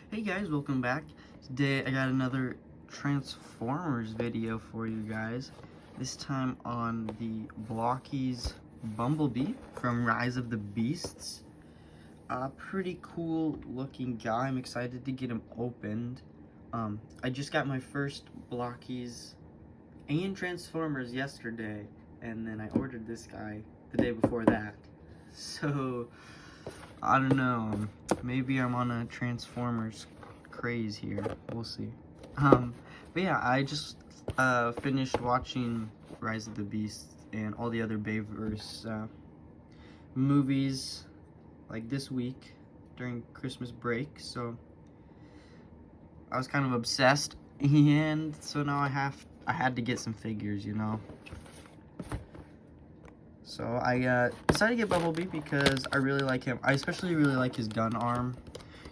Hey guys, welcome back. Today I got another Transformers video for you guys. This time on the Blokees Bumblebee from Rise of the Beasts. Pretty cool looking guy. I'm excited to get him opened. I just got my first Blokees and Transformers yesterday, and then I ordered this guy the day before that. So I don't know, maybe I'm on a Transformers craze here, we'll see. But yeah, I just finished watching Rise of the Beasts and all the other Bayverse movies like this week during Christmas break, so I was kind of obsessed, and so now I had to get some figures, you know. So I decided to get Bumblebee because I really like him. I especially really like his gun arm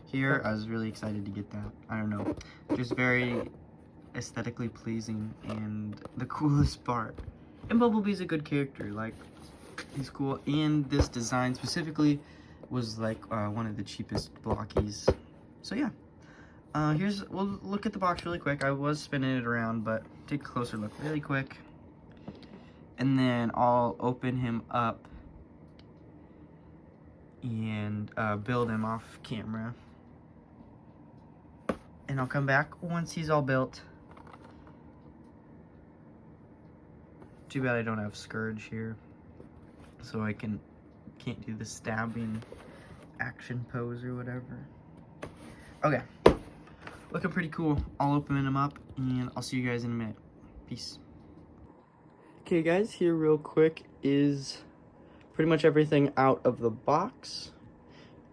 here. I was really excited to get that. I don't know, just very aesthetically pleasing and the coolest part. And Bumblebee's a good character, like, he's cool. And this design specifically was like one of the cheapest Blokees. So yeah, we'll look at the box really quick. I was spinning it around, but take a closer look really quick. And then I'll open him up and build him off camera. And I'll come back once he's all built. Too bad I don't have Scourge here, so I can't do the stabbing action pose or whatever. Okay, looking pretty cool. I'll open him up and I'll see you guys in a minute. Peace. Okay guys, here real quick is pretty much everything out of the box.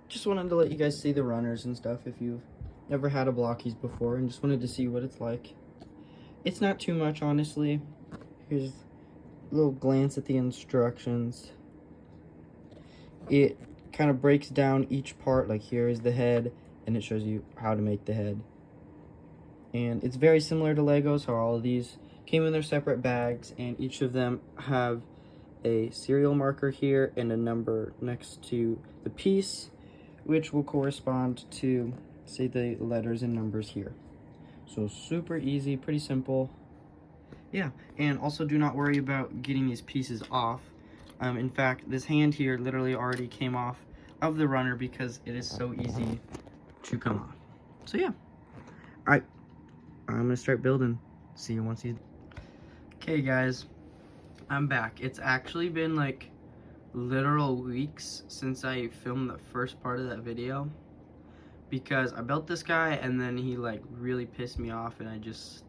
Just wanted to let you guys see the runners and stuff if you've never had a Blokees before and just wanted to see what it's like. It's not too much, honestly. Here's a little glance at the instructions. It kind of breaks down each part, like here is the head, and it shows you how to make the head. And it's very similar to Legos, how all of these came in their separate bags, and each of them have a serial marker here and a number next to the piece, which will correspond to, say, the letters and numbers here. So super easy, pretty simple. Yeah, and also do not worry about getting these pieces off. In fact, this hand here literally already came off of the runner because it is so easy to come off. So yeah, all right, I'm gonna start building. See you once he's. Okay guys, I'm back. It's actually been like literal weeks since I filmed the first part of that video because I built this guy and then he like really pissed me off and I just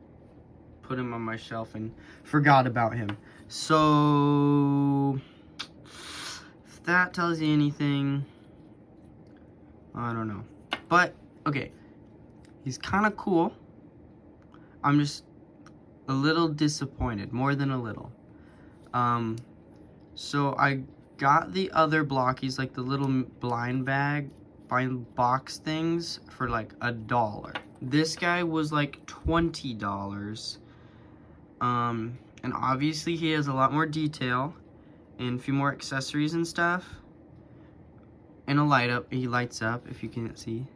put him on my shelf and forgot about him. So if that tells you anything, I don't know. But okay, he's kind of cool. I'm just a little disappointed, more than a little. So I got the other Blokees, like the little blind box things, for like $1. This guy was like $20. And obviously he has a lot more detail and a few more accessories and stuff. And a light up, he lights up if you can't see.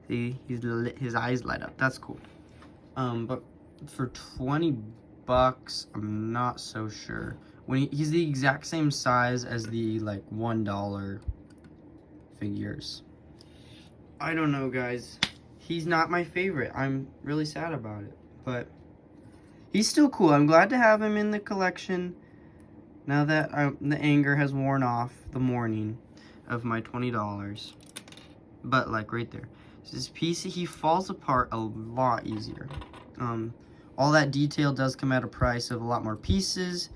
See, his eyes light up, that's cool. But for 20 bucks, I'm not so sure. When he's the exact same size as the like $1 figures. I don't know, guys. He's not my favorite. I'm really sad about it, but he's still cool. I'm glad to have him in the collection now that the anger has worn off the morning of my $20. But like right there, this piece, he falls apart a lot easier. All that detail does come at a price of a lot more pieces,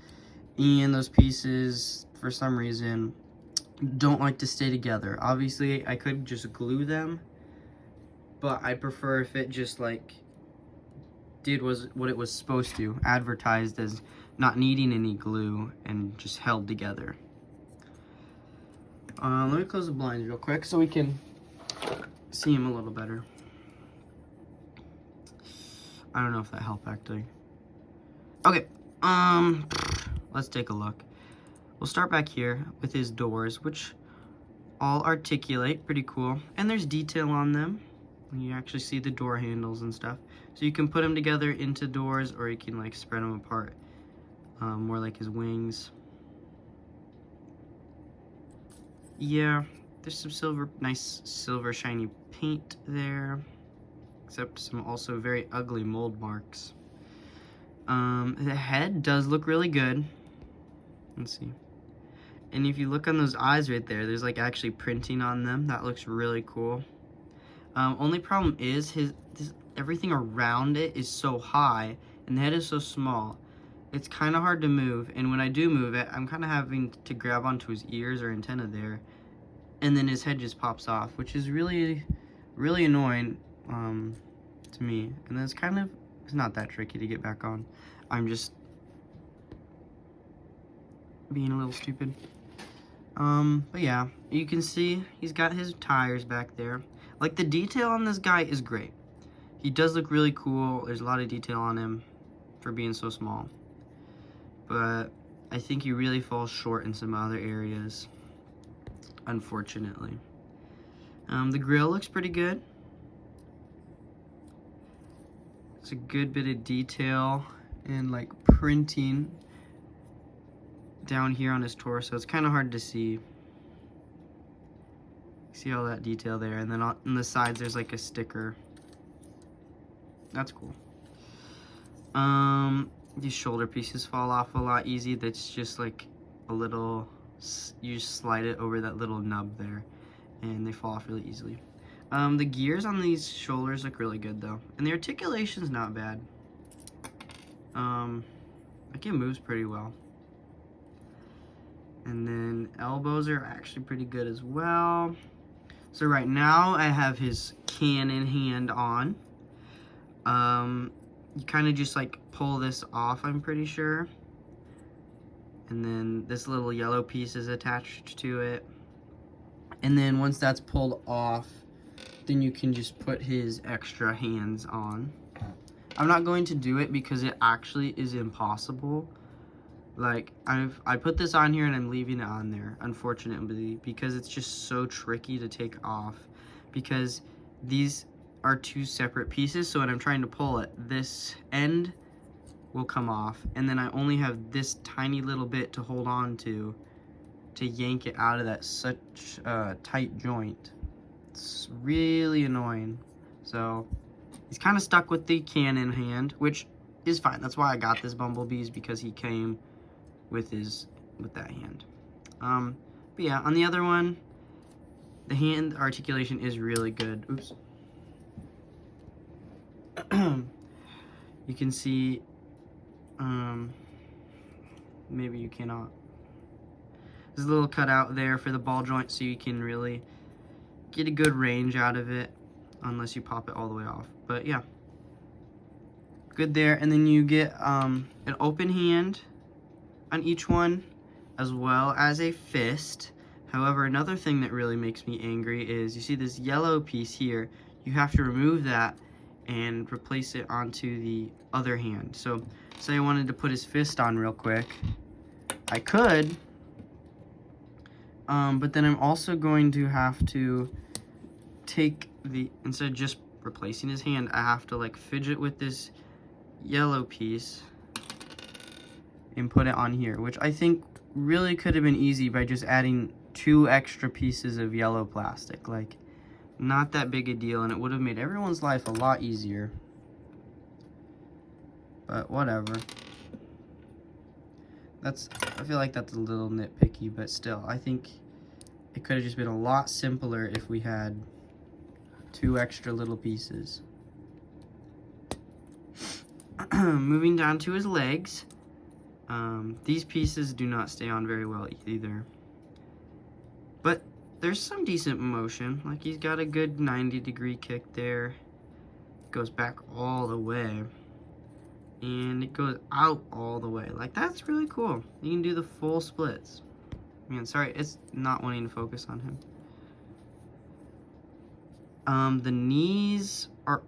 and those pieces, for some reason, don't like to stay together. Obviously, I could just glue them, but I prefer if it just like did what it was supposed to, advertised as not needing any glue and just held together. Let me close the blinds real quick so we can see him a little better. I don't know if that helped actually. Okay, let's take a look. We'll start back here with his doors, which all articulate, pretty cool. And there's detail on them. You actually see the door handles and stuff. So you can put them together into doors, or you can like spread them apart, more like his wings. Yeah, there's some nice silver shiny paint there, except some also very ugly mold marks. The head does look really good. Let's see. And if you look on those eyes right there, there's like actually printing on them. That looks really cool. Only problem is everything around it is so high and the head is so small. It's kind of hard to move, and when I do move it, I'm kind of having to grab onto his ears or antenna there, and then his head just pops off, which is really, really annoying to me. And then it's not that tricky to get back on. I'm just being a little stupid. But yeah, you can see he's got his tires back there. Like, the detail on this guy is great. He does look really cool. There's a lot of detail on him for being so small. But I think he really falls short in some other areas, unfortunately. The grill looks pretty good. It's a good bit of detail and like printing down here on his torso. It's kind of hard to see. See all that detail there, and then on the sides there's like a sticker. That's cool. These shoulder pieces fall off a lot easy. That's just like a little, you just slide it over that little nub there, and they fall off really easily. The gears on these shoulders look really good though, and the articulation's not bad. Like, it moves pretty well. And then elbows are actually pretty good as well. So right now I have his cannon hand on. You kind of just like pull this off, I'm pretty sure. And then this little yellow piece is attached to it. And then once that's pulled off, then you can just put his extra hands on. I'm not going to do it because it actually is impossible. Like, I put this on here and I'm leaving it on there, unfortunately, because it's just so tricky to take off, because these are two separate pieces. So when I'm trying to pull it, this end will come off, and then I only have this tiny little bit to hold on to yank it out of that such tight joint. It's really annoying. So he's kind of stuck with the cannon hand, which is fine. That's why I got this Bumblebees, because he came with that hand. But yeah, on the other one, the hand articulation is really good. Oops. You can see, maybe you cannot. There's a little cutout there for the ball joint, so you can really get a good range out of it, unless you pop it all the way off. But yeah, good there. And then you get an open hand on each one, as well as a fist. However, another thing that really makes me angry is, you see this yellow piece here, you have to remove that and replace it onto the other hand. So say I wanted to put his fist on real quick, I could, but then I'm also going to have to take instead of just replacing his hand, I have to like fidget with this yellow piece and put it on here, which I think really could have been easy by just adding 2 extra pieces of yellow plastic. Like, not that big a deal, and it would have made everyone's life a lot easier. But whatever. I feel like that's a little nitpicky, but still, I think it could have just been a lot simpler if we had 2 extra little pieces. Moving down to his legs. These pieces do not stay on very well either. But there's some decent motion. Like, he's got a good 90-degree kick there. Goes back all the way. And it goes out all the way. Like, that's really cool. You can do the full splits. Man, sorry, it's not wanting to focus on him. The knees are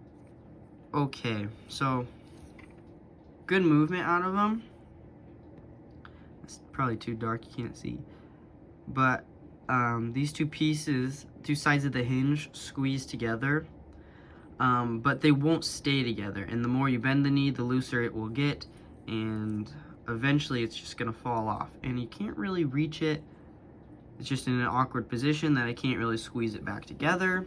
okay. So, good movement out of them. It's probably too dark, you can't see. But these two pieces, two sides of the hinge, squeeze together, but they won't stay together. And the more you bend the knee, the looser it will get, and eventually it's just gonna fall off. And you can't really reach it. It's just in an awkward position that I can't really squeeze it back together.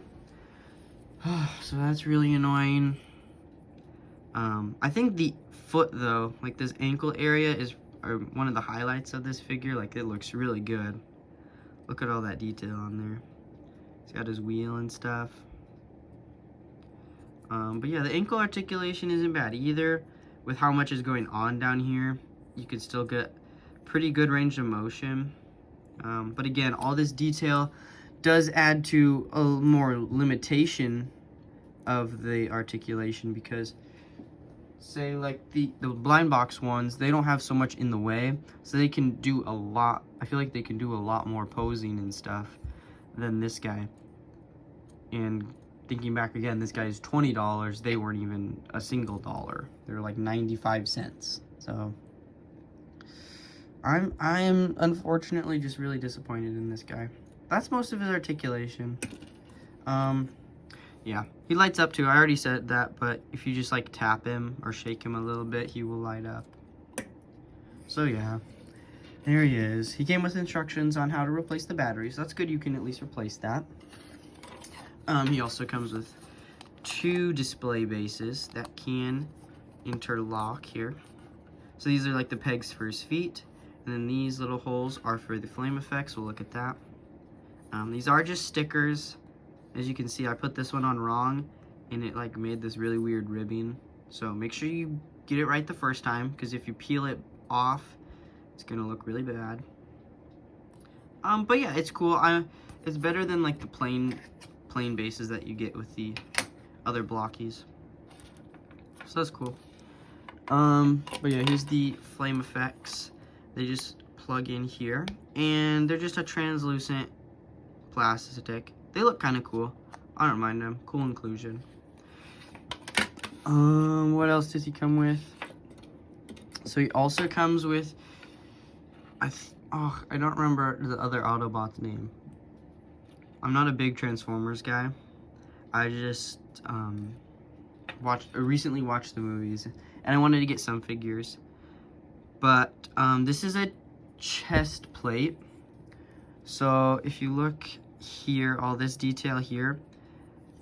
So that's really annoying. I think the foot though, like this ankle area, is one of the highlights of this figure. Like, it looks really good. Look at all that detail on there. He's got his wheel and stuff. But yeah, the ankle articulation isn't bad either. With how much is going on down here, you could still get pretty good range of motion. But again, all this detail does add to a more limitation of the articulation, because say like the blind box ones, they don't have so much in the way, so they can do a lot. I feel like they can do a lot more posing and stuff than this guy. And thinking back again, this guy is $20. They weren't even a single dollar. They were like 95 cents. So I am unfortunately just really disappointed in this guy. That's most of his articulation. Yeah, he lights up too. I already said that, but if you just like tap him or shake him a little bit, he will light up. So yeah, there he is. He came with instructions on how to replace the batteries. That's good. You can at least replace that. He also comes with 2 display bases that can interlock here. So these are like the pegs for his feet, and then these little holes are for the flame effects. We'll look at that. These are just stickers. As you can see, I put this one on wrong, and it like made this really weird ribbing. So make sure you get it right the first time, because if you peel it off, it's gonna look really bad. But yeah, it's cool. It's better than like the plain bases that you get with the other Blokees. So that's cool. But yeah, here's the flame effects. They just plug in here, and they're just a translucent plastic. They look kind of cool. I don't mind them. Cool inclusion. What else does he come with? So he also comes with, I don't remember the other Autobot's name. I'm not a big Transformers guy. I just recently watched the movies, and I wanted to get some figures. But this is a chest plate. So if you look here, all this detail here,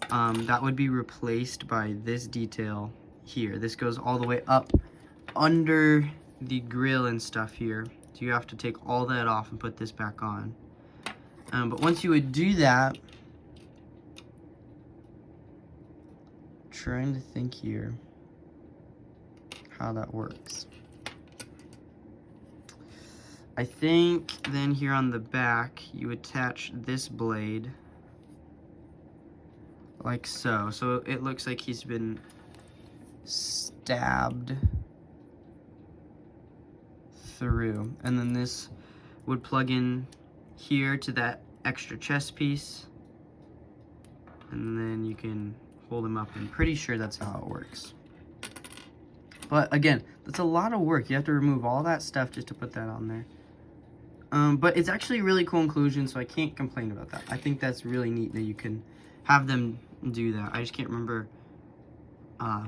that would be replaced by this detail here. This goes all the way up under the grill and stuff here. So you have to take all that off and put this back on. But once you would do that, trying to think here how that works. I think then here on the back, you attach this blade like so. So it looks like he's been stabbed through. And then this would plug in here to that extra chest piece. And then you can hold him up. I'm pretty sure that's how it works. But again, that's a lot of work. You have to remove all that stuff just to put that on there. But it's actually a really cool inclusion, so I can't complain about that. I think that's really neat that you can have them do that. I just can't remember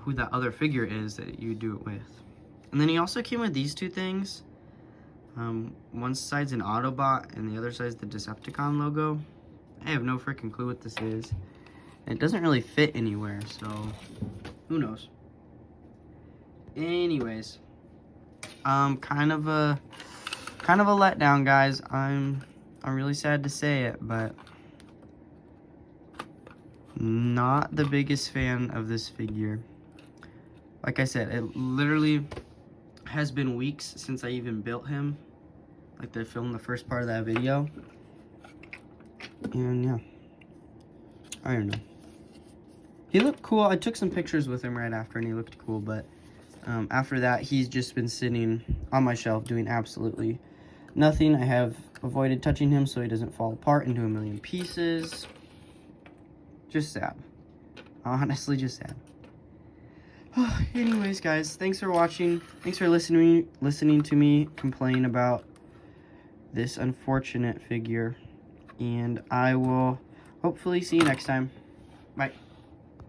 who that other figure is that you do it with. And then he also came with these 2 things. One side's an Autobot, and the other side's the Decepticon logo. I have no freaking clue what this is. And it doesn't really fit anywhere, so who knows. Anyways, kind of a letdown, guys. I'm really sad to say it, but not the biggest fan of this figure. Like I said, it literally has been weeks since I even built him. Like, I filmed the first part of that video. And yeah, I don't know. He looked cool. I took some pictures with him right after, and he looked cool, but after that, he's just been sitting on my shelf doing absolutely nothing. I have avoided touching him so he doesn't fall apart into a million pieces. Just sad. Honestly, just sad. Anyways, guys, thanks for watching. Thanks for listening to me complain about this unfortunate figure. And I will hopefully see you next time. Bye.